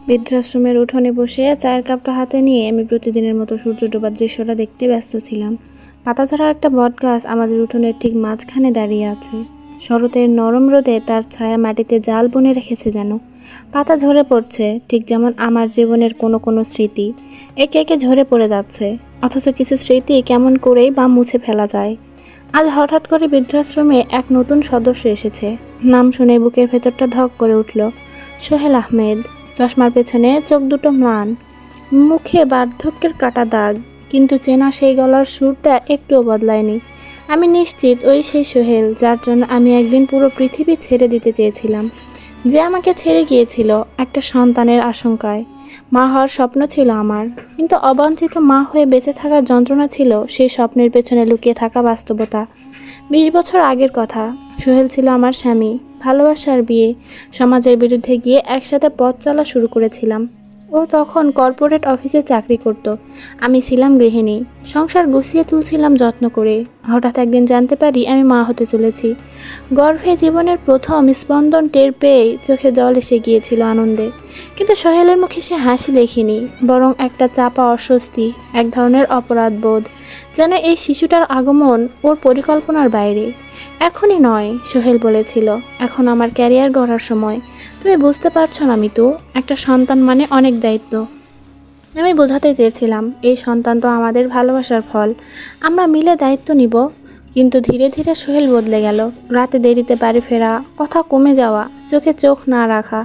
বৃদ্ধাশ্রমের উঠোনে বসে চায়ের কাপটা হাতে নিয়ে আমি প্রতিদিনের মতো সূর্য ডোবার দৃশ্যটা দেখতে ব্যস্ত ছিলাম। পাতাঝরা একটা বটগাছ আমাদের উঠোনের ঠিক মাঝখানে দাঁড়িয়ে আছে। শরতের নরম রোদে তার ছায়া মাটিতে জাল বুনে রেখেছে যেন। পাতা ঝরে পড়ছে, ঠিক যেমন আমার জীবনের কোনো কোনো স্মৃতি একে একে ঝরে পড়ে যাচ্ছে। অথচ কিছু স্মৃতি কেমন করেই বা মুছে ফেলা যায়। আজ হঠাৎ করে বৃদ্ধাশ্রমে এক নতুন সদস্য এসেছে। নাম শুনে বুকের ভেতরটা ধক করে উঠল। সোহেল আহমেদ। চশমার পেছনে চোখ দুটো ম্লান, মুখে বার্ধক্যের কাটা দাগ, কিন্তু চেনা সেই গলার সুরটা একটুও বদলায়নি। আমি নিশ্চিত ওই সেই সোহেল যার জন্য আমি একদিন পুরো পৃথিবী ছেড়ে দিতে চেয়েছিলাম, যে আমাকে ছেড়ে গিয়েছিল একটা সন্তানের আশঙ্কায়। মা হওয়ার স্বপ্ন ছিল আমার, কিন্তু অবাঞ্ছিত মা হয়ে বেঁচে থাকার যন্ত্রণা ছিল সেই স্বপ্নের পেছনে লুকিয়ে থাকা বাস্তবতা। 20 বছর আগের কথা। সোহেল ছিল আমার স্বামী। ভালোবাসার বিয়ে, সমাজের বিরুদ্ধে গিয়ে একসাথে পথ চলা শুরু করেছিলাম। ও তখন কর্পোরেট অফিসে চাকরি করত, আমি ছিলাম গৃহিণী। সংসার গুছিয়ে তুলছিলাম যত্ন করে। হঠাৎ একদিন জানতে পারি আমি মা হতে চলেছি। গর্ভে জীবনের প্রথম স্পন্দন টের পেয়ে চোখে জল এসে গিয়েছিল আনন্দে। কিন্তু সোহেলের মুখে সে হাসি দেখিনি, বরং একটা চাপা অস্বস্তি, এক ধরনের অপরাধ বোধ, যেন এই শিশুটার আগমন ওর পরিকল্পনার বাইরে। এখনই নয়, সোহেল বলেছিল, এখন আমার ক্যারিয়ার গড়ার সময়। তুমি বুঝতে পারছো না মিতু, একটা সন্তান মানে অনেক দায়িত্ব। আমি বোঝাতে চেয়েছিলাম এই সন্তান তো আমাদের ভালোবাসার ফল, আমরা মিলে দায়িত্ব নিব। কিন্তু ধীরে ধীরে সোহেল বদলে গেল। রাতে দেরিতে বাড়ি ফেরা, কথা কমে যাওয়া, চোখে চোখ না রাখা।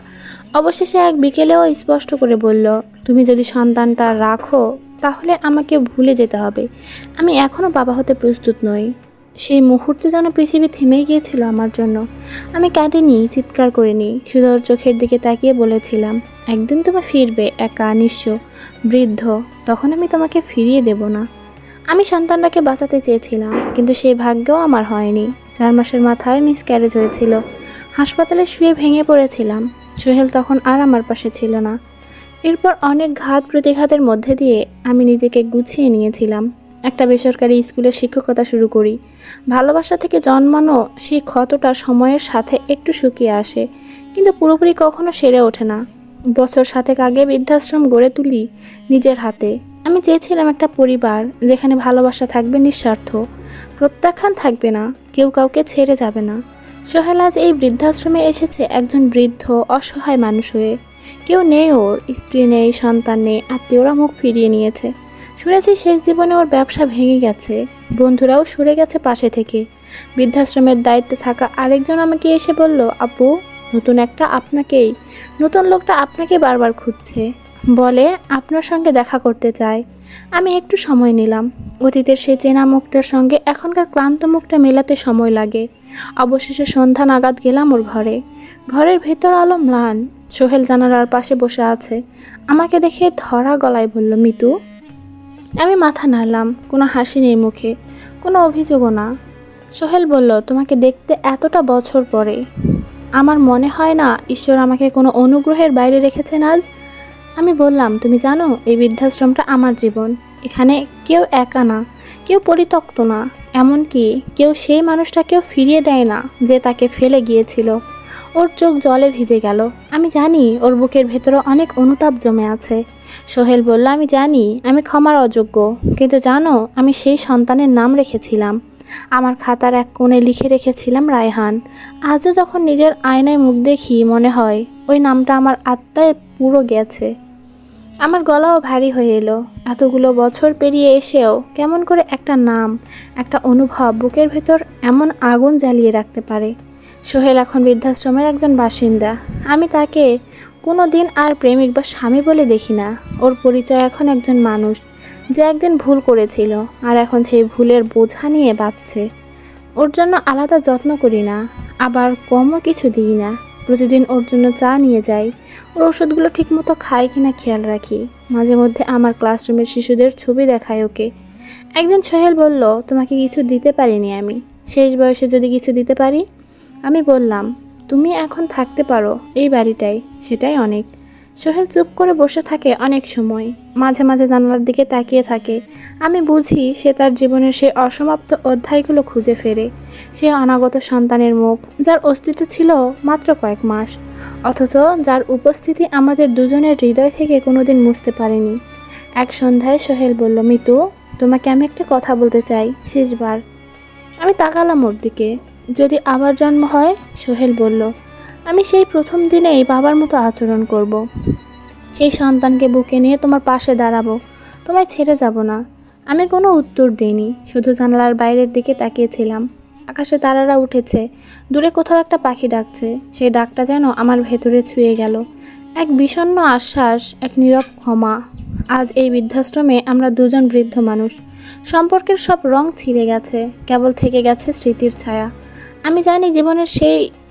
অবশেষে এক বিকেলেও স্পষ্ট করে বলল, তুমি যদি সন্তানটা রাখো তাহলে আমাকে ভুলে যেতে হবে। আমি এখনও বাবা হতে প্রস্তুত নই। সেই মুহূর্তে যেন পৃথিবী থেমেই গিয়েছিল আমার জন্য। আমি কাঁদিনি, চিৎকার করিনি, শুধু ওর চোখের দিকে তাকিয়ে বলেছিলাম, একদিন তুমি ফিরবে, একা, নিঃস্ব, বৃদ্ধ। তখন আমি তোমাকে ফিরিয়ে দেব না। আমি সন্তানটাকে বাঁচাতে চেয়েছিলাম, কিন্তু সেই ভাগ্যও আমার হয়নি। 4 মাসের মাথায় মিসক্যারেজ হয়েছিল। হাসপাতালে শুয়ে ভেঙে পড়েছিলাম। সোহেল তখন আর আমার পাশে ছিল না। এরপর অনেক ঘাত প্রতিঘাতের মধ্যে দিয়ে আমি নিজেকে গুছিয়ে নিয়েছিলাম। একটা বেসরকারি স্কুলে শিক্ষকতা শুরু করি। ভালোবাসা থেকে জন্মানো সেই ক্ষতটা সময়ের সাথে একটু শুকিয়ে আসে, কিন্তু পুরোপুরি কখনো সেরে ওঠে না। বছর 7 আগে বৃদ্ধাশ্রম গড়ে তুলি নিজের হাতে। আমি চেয়েছিলাম একটা পরিবার যেখানে ভালোবাসা থাকবে নিঃস্বার্থ, প্রত্যাখ্যান থাকবে না, কেউ কাউকে ছেড়ে যাবে না। সোহেল আজ এই বৃদ্ধাশ্রমে এসেছে একজন বৃদ্ধ অসহায় মানুষ হয়ে। কেউ নেই ওর, স্ত্রী নেই, সন্তান নেই, আত্মীয়রা মুখ ফিরিয়ে নিয়েছে। শুনেছি শেষ জীবনে ওর ব্যবসা ভেঙে গেছে, বন্ধুরাও সরে গেছে পাশে থেকে। বৃদ্ধাশ্রমের দায়িত্বে থাকা আরেকজন আমাকে এসে বলল, আপু, নতুন লোকটা আপনাকে বারবার খুঁজছে, বলে আপনার সঙ্গে দেখা করতে চায়। আমি একটু সময় নিলাম। অতীতের সেই চেনা মুখটার সঙ্গে এখনকার ক্লান্ত মুখটা মেলাতে সময় লাগে। অবশেষে সন্ধ্যা নাগাদ গেলাম ওর ঘরে। ঘরের ভেতর আলো ম্লান। সোহেল জানালার পাশে বসে আছে। আমাকে দেখে ধরা গলায় বলল, মিতু। আমি মাথা নাড়লাম। কোনো হাসি নেই মুখে, কোনো অভিযোগও না। সোহেল বলল, তোমাকে দেখতে এতটা বছর পরে আমার মনে হয় না ঈশ্বর আমাকে কোনো অনুগ্রহের বাইরে রেখেছেন আজ। আমি বললাম, তুমি জানো এই বৃদ্ধাশ্রমটা আমার জীবন। এখানে কেউ একা না, কেউ পরিত্যক্ত না, এমনকি কেউ সেই মানুষটাকেও ফিরিয়ে দেয় না যে তাকে ফেলে গিয়েছিল। ওর চোখ জলে ভিজে গেল। আমি জানি ওর বুকের ভেতরে অনেক অনুতাপ জমে আছে। সোহেল বলল, আমি জানি আমি ক্ষমার অযোগ্য, কিন্তু জানো আমি সেই সন্তানের নাম রেখেছিলাম। আমার খাতার এক কোণে লিখে রেখেছিলাম রায়হান। আজও যখন নিজের আয়নায় মুখ দেখি মনে হয় ওই নামটা আমার আত্মায় পুরো গেছে। আমার গলাও ভারী হয়ে এলো। এতগুলো বছর পেরিয়ে এসেও কেমন করে একটা নাম, একটা অনুভব বুকের ভেতর এমন আগুন জ্বালিয়ে রাখতে পারে। সোহেল এখন বৃদ্ধাশ্রমের একজন বাসিন্দা। আমি তাকে কোনো দিন আর প্রেমিক বা স্বামী বলে দেখি না। ওর পরিচয় এখন একজন মানুষ যে একদিন ভুল করেছিল আর এখন সেই ভুলের বোঝা নিয়ে বাঁচছে। ওর জন্য আলাদা যত্ন করি না, আবার কমও কিছু দিই না। প্রতিদিন ওর জন্য চা নিয়ে যাই, ওর ওষুধগুলো ঠিকমতো খায় কিনা খেয়াল রাখি। মাঝে মধ্যে আমার ক্লাসরুমের শিশুদের ছবি দেখায় ওকে। একজন সোহেল বলল, তোমাকে কিছু দিতে পারিনি আমি, শেষ বয়সে যদি কিছু দিতে পারি। আমি বললাম, তুমি এখন থাকতে পারো এই বাড়িটায়, সেটাই অনেক। সোহেল চুপ করে বসে থাকে অনেক সময়, মাঝে মাঝে জানালার দিকে তাকিয়ে থাকে। আমি বুঝি সে তার জীবনের সেই অসমাপ্ত অধ্যায়গুলো খুঁজে ফেরে। সে অনাগত সন্তানের মুখ, যার অস্তিত্ব ছিল মাত্র কয়েক মাস, অথচ যার উপস্থিতি আমাদের দুজনের হৃদয় থেকে কোনোদিন মুছতে পারেনি। এক সন্ধ্যায় সোহেল বলল, মিতু, তোমাকে আমি একটা কথা বলতে চাই, শেষবার। আমি তাকালাম ওর দিকে। যদি আবার জন্ম হয়, সোহেল বলল, আমি সেই প্রথম দিনেই বাবার মতো আচরণ করব। সেই সন্তানকে বুকে নিয়ে তোমার পাশে দাঁড়াবো, তোমায় ছেড়ে যাব না। আমি কোনো উত্তর দিইনি, শুধু জানালার বাইরের দিকে তাকিয়েছিলাম। আকাশে তারারা উঠেছে, দূরে কোথাও একটা পাখি ডাকছে। সেই ডাকটা যেন আমার ভেতরে ছুঁয়ে গেল। এক বিষণ্ণ আশ্বাস, এক নীরব ক্ষমা। আজ এই বৃদ্ধাশ্রমে আমরা দুজন বৃদ্ধ মানুষ। সম্পর্কের সব রং ছিঁড়ে গেছে, কেবল থেকে গেছে স্মৃতির ছায়া। আমি জানি জীবনের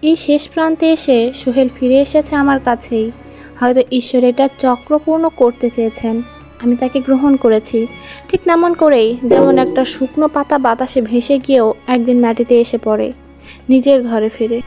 এই শেষ প্রান্তে এসে সোহেল ফিরে এসেছে আমার কাছেই। হয়তো ঈশ্বর এটা চক্রপূর্ণ করতে চেয়েছেন। আমি তাকে গ্রহণ করেছি, ঠিক তেমন করেই যেমন একটা শুকনো পাতা বাতাসে ভেসে গিয়েও একদিন মাটিতে এসে পড়ে, নিজের ঘরে ফিরে।